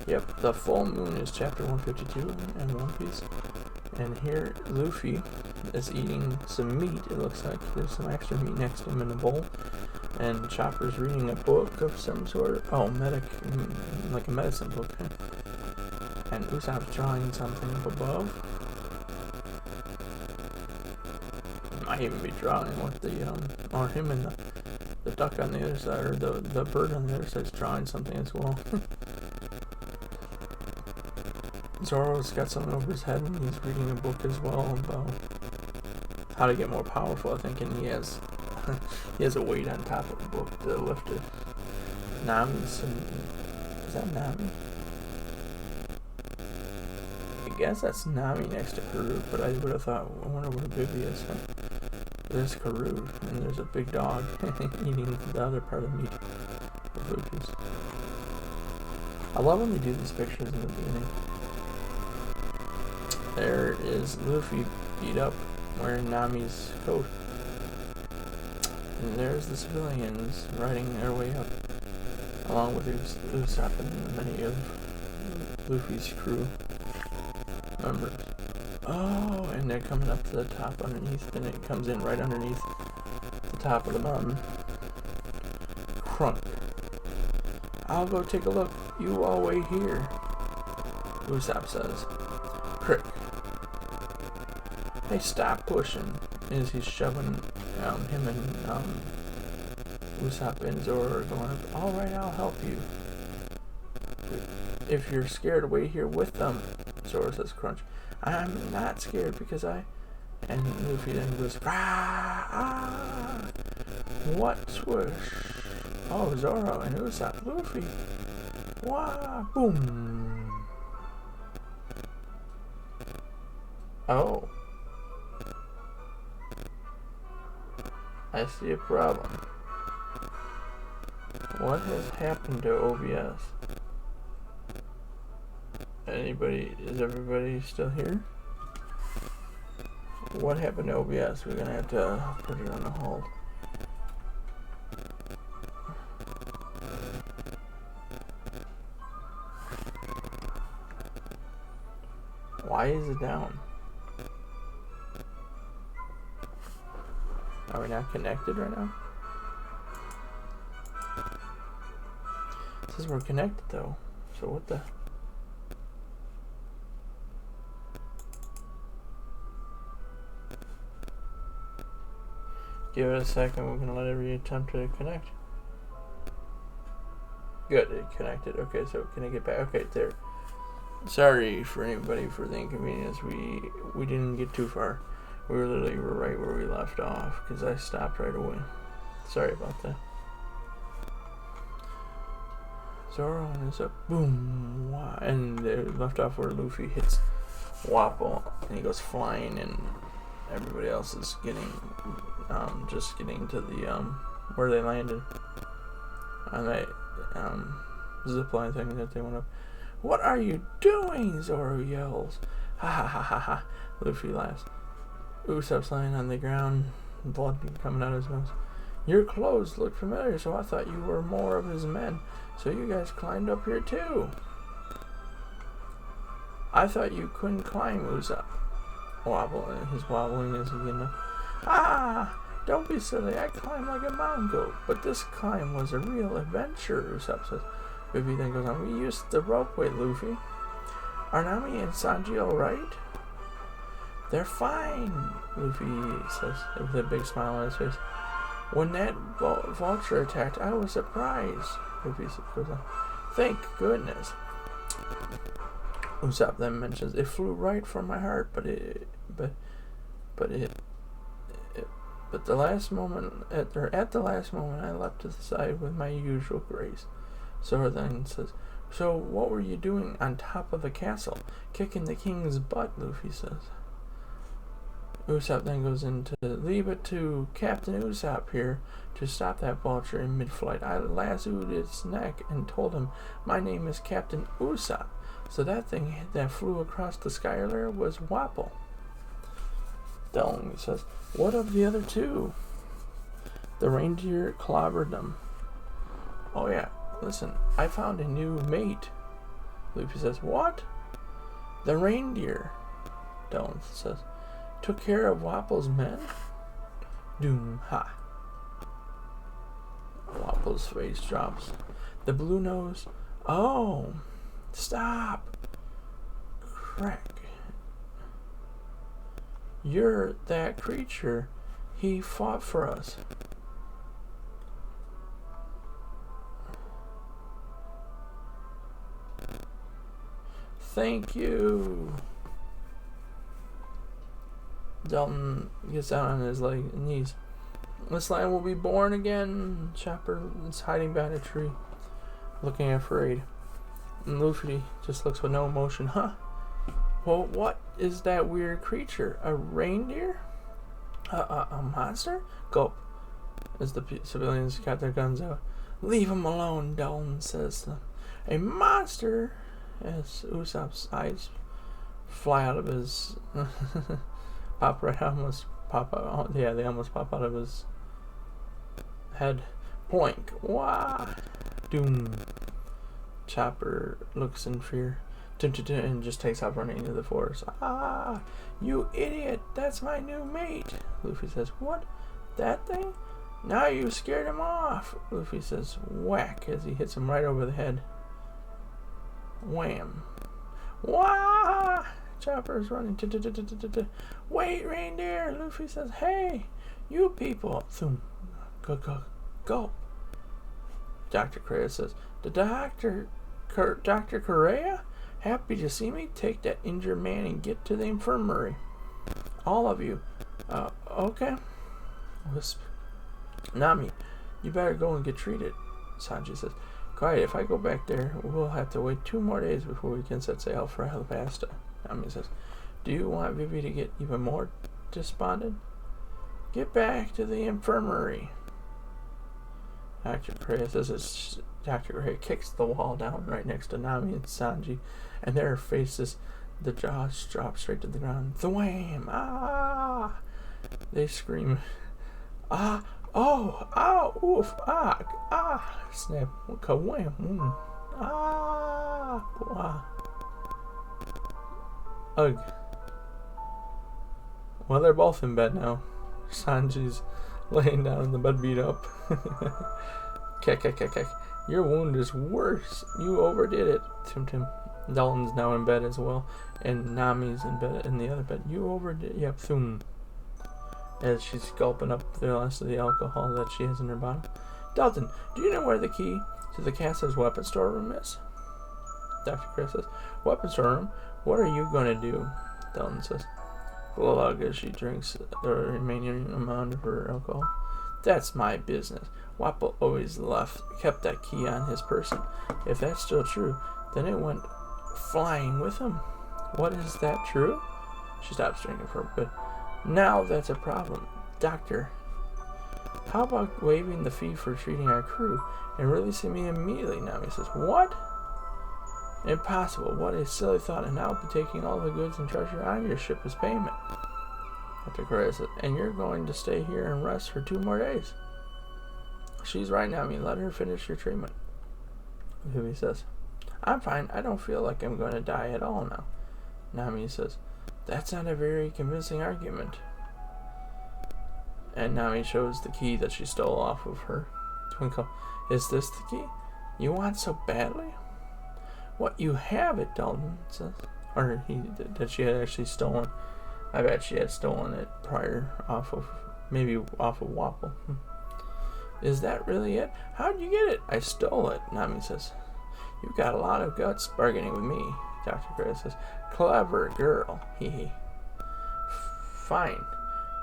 Yep, the full moon is chapter 152 in One Piece. And here, Luffy is eating some meat. It looks like there's some extra meat next to him in a bowl. And Chopper's reading a book of some sort. Oh, like a medicine book. And Usopp's drawing something up above. Might even be drawing what or him and the duck on the other side, or the bird on the other side is drawing something as well. Zoro's got something over his head, and he's reading a book as well about how to get more powerful, I think, and he has a weight on top of the book to lift it. Is that Nami? I guess that's Nami next to Karoo, but I would have thought, I wonder where Vivi is. There's Karoo, and there's a big dog eating the other part of the meat of Luffy's. I love when they do these pictures in the beginning. There is Luffy beat up, wearing Nami's coat. And there's the civilians riding their way up, along with Usopp and many of Luffy's crew members. Oh, and they're coming up to the top underneath, and it comes in right underneath the top of the mountain. Crunk. I'll go take a look. You all wait here, Usopp says. Crick. Hey, stop pushing, as he's shoving him and Usopp and Zoro are going up. Alright, I'll help you. If you're scared, wait here with them, Zoro says. Crunch. I'm not scared because and Luffy then goes, ah, what swoosh? Oh, Zoro and Usopp, Luffy, wah, boom. Oh, I see a problem. What has happened to OBS? Is everybody still here? What happened to OBS? We're gonna have to put it on a hold. Why is it down? Are we not connected right now? It says we're connected though. So what the? Give it a second, we're going to let every attempt to connect. Good, it connected. Okay, so can I get back? Okay, there. Sorry for anybody for the inconvenience. We didn't get too far. We were right where we left off, because I stopped right away. Sorry about that. Zoro and Usopp, boom, wah, and they left off where Luffy hits Wapol, and he goes flying, and everybody else is just getting to the where they landed on that zipline thing that they went up. What are you doing? Zoro yells. Ha ha ha ha ha. Luffy laughs. Usopp's lying on the ground, blood coming out of his nose. Your clothes look familiar, so I thought you were more of his men. So you guys climbed up here too. I thought you couldn't climb, Usopp. He's wobbling as he gets up. Ah! Don't be silly, I climb like a mountain goat. But this climb was a real adventure, Usopp says. Vivi then goes on, we used the ropeway, Luffy. Are Nami and Sanji alright? They're fine, Luffy says, with a big smile on his face. When that vulture attacked, I was surprised, Luffy goes on. Thank goodness. Usopp then mentions, it flew right from my heart, but at the last moment, I leapt to the side with my usual grace. Zoro then says, so what were you doing on top of the castle? Kicking the king's butt, Luffy says. Usopp then goes into, leave it to Captain Usopp here to stop that vulture in mid-flight. I lassoed its neck and told him, my name is Captain Usopp. So that thing that flew across the sky earlier was Wapol. Dong says, what of the other two? The reindeer clobbered them. Oh yeah, listen, I found a new mate, Luffy says, what? The reindeer, Dalton says, took care of Wapple's men? Doom, ha. Wapple's face drops. The blue nose, oh, stop. Crack. You're that creature. He fought for us. Thank you. Dalton gets down on his knees. This land will be born again. Chopper is hiding behind a tree, looking afraid. And Luffy just looks with no emotion. Huh? Well, what is that weird creature? A reindeer? A monster? Gulp. As the civilians got their guns out. Leave him alone, Dalton says. A monster? As Usopp's eyes fly out of his... almost pop out. Yeah, they almost pop out of his head. Poink. Wah! Doom. Chopper looks in fear. And just takes off running into the forest. Ah! You idiot! That's my new mate! Luffy says, what? That thing? Now you scared him off! Luffy says, whack, as he hits him right over the head. Wham! Wah! Chopper's running. Wait, reindeer! Luffy says, hey! You people! Thum. Go! Dr. Correa says, the Dr. Correa? Happy to see me? Take that injured man and get to the infirmary. All of you. Okay. Wisp. Nami, you better go and get treated. Sanji says, quiet, if I go back there, we'll have to wait 2 more days before we can set sail for Alabasta. Nami says, do you want Vivi to get even more despondent? Get back to the infirmary. Dr. Correa says, Dr. Correa kicks the wall down right next to Nami and Sanji, and their faces, the jaws drop straight to the ground. Thwam! Ah! They scream. Ah! Oh! Ow! Oof! Ah! Ah! Snap! Ka-wham! Ah! Wah! Ugh. Well, they're both in bed now. Sanji's laying down in the bed beat up. Kek. Your wound is worse. You overdid it. Tim. Dalton's now in bed as well. And Nami's in bed in the other bed. You overdid it. Yep. Thum. As she's gulping up the rest of the alcohol that she has in her bottle. Dalton, do you know where the key to the castle's weapon storeroom is? Dr. Chris says, weapon storeroom? What are you going to do? Dalton says, glug as she drinks the remaining amount of her alcohol. That's my business. Wapple always kept that key on his person. If that's still true, then it went flying with him. What, is that true? She stops drinking for a bit. Now that's a problem. Doctor, how about waiving the fee for treating our crew and releasing me immediately? Nami says, what? Impossible. What a silly thought, and I'll be taking all the goods and treasure on your ship as payment. Dr. Correa says, and you're going to stay here and rest for 2 more days. She's right, Nami. Let her finish your treatment. Vivi says, I'm fine. I don't feel like I'm going to die at all now. Nami says, that's not a very convincing argument. And Nami shows the key that she stole off of her. Twinkle, is this the key you want so badly? What, you have it, Dalton says. Or that she had actually stolen. I bet she had stolen it prior maybe off of Wapple. Is that really it? How'd you get it? I stole it, Nami says. You've got a lot of guts bargaining with me, Dr. Gray says. Clever girl, hee. Fine.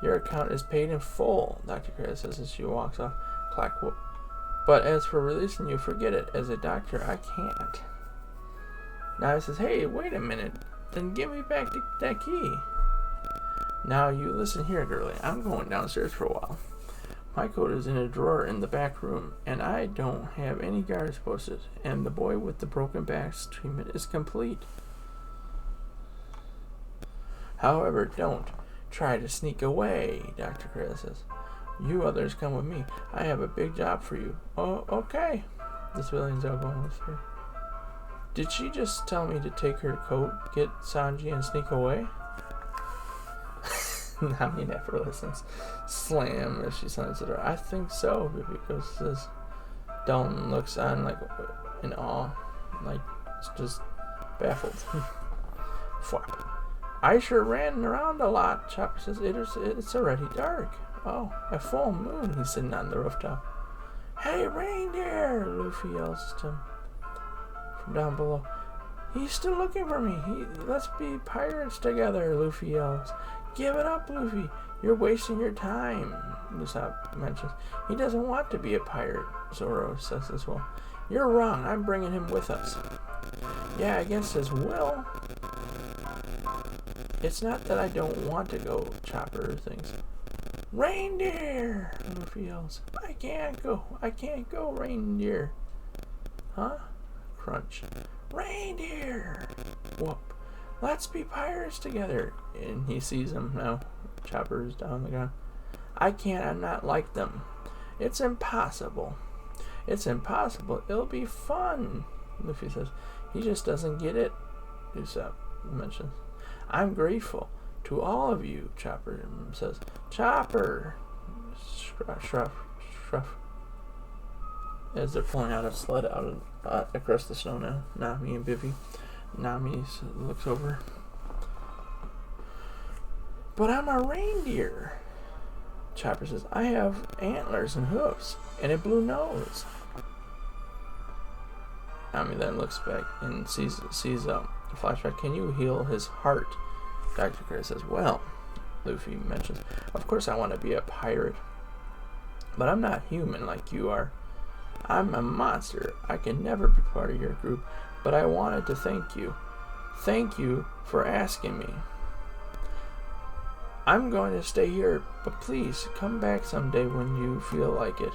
Your account is paid in full, Dr. Gray says as she walks off. Clack. But as for releasing you, forget it. As a doctor, I can't. Nami says, hey, wait a minute. Then give me back that key. Now you listen here, girlie. I'm going downstairs for a while. My coat is in a drawer in the back room, and I don't have any guards posted, and the boy with the broken back's treatment is complete. However, don't try to sneak away, Dr. Krell says. You others come with me. I have a big job for you. Oh, okay. The civilians are going with her. Did she just tell me to take her coat, get Sanji, and sneak away? Nami never listens. Slam as she sends it her. I think so, because this Dalton looks on like in awe, like it's just baffled. Flop. I sure ran around a lot, Chopper says. It's already dark. Oh, a full moon. He's sitting on the rooftop. Hey, reindeer! Luffy yells to him from down below. He's still looking for me. Let's be pirates together, Luffy yells. Give it up, Luffy. You're wasting your time, Usopp mentions. He doesn't want to be a pirate, Zoro says as well. You're wrong. I'm bringing him with us. Yeah, against his will. It's not that I don't want to go, Chopper thinks. Reindeer! Luffy yells. I can't go, reindeer. Huh? Crunch. Reindeer! Whoop. Let's be pirates together. And he sees him now. Chopper's down on the ground. I'm not like them. It's impossible. It's impossible. It'll be fun, Luffy says. He just doesn't get it, Usopp mentions. I'm grateful to all of you, Chopper says. Chopper! Shruff. As they're pulling out a sled out of, across the snow now, Nami and Vivi. Nami looks over. But I'm a reindeer. Chopper says, I have antlers and hoofs and a blue nose. Nami then looks back and sees a flashback. Can you heal his heart? Dr. Gray says, well, Luffy mentions, of course I want to be a pirate. But I'm not human like you are. I'm a monster. I can never be part of your group. But I wanted to thank you. Thank you for asking me. I'm going to stay here, but please come back someday when you feel like it.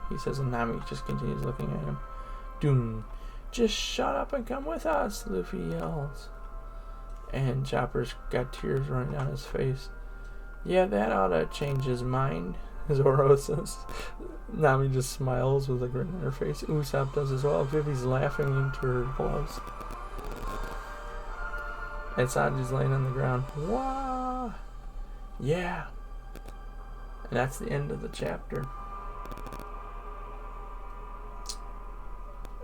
He says, and Nami just continues looking at him. Doom. Just shut up and come with us, Luffy yells. And Chopper's got tears running down his face. Yeah, that ought to change his mind, Zoro says. Nami just smiles with a grin on her face. Usopp does as well. Vivi's laughing into her gloves. And Sanji's laying on the ground. Wah! Yeah. And that's the end of the chapter.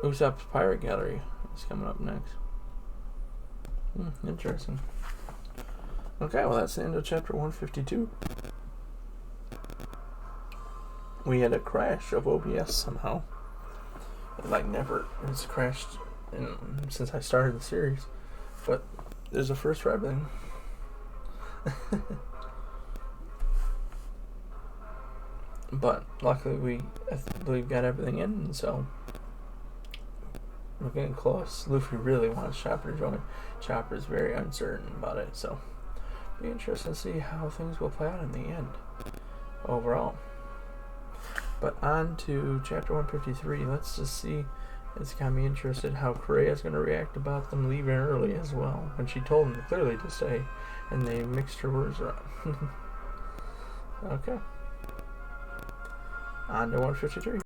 Usopp's Pirate Gallery is coming up next. Interesting. Okay, well that's the end of chapter 152. We had a crash of OBS somehow. Like never. It's crashed since I started the series. But there's a first for everything. But luckily I believe got everything in, and so we're getting close. Luffy really wants Chopper to join. Chopper's very uncertain about it, so be interesting to see how things will play out in the end overall. But on to chapter 153. Let's just see. It's got me interested how Korea's going to react about them leaving early as well, when she told them clearly to stay, and they mixed her words around. Okay. On to 153.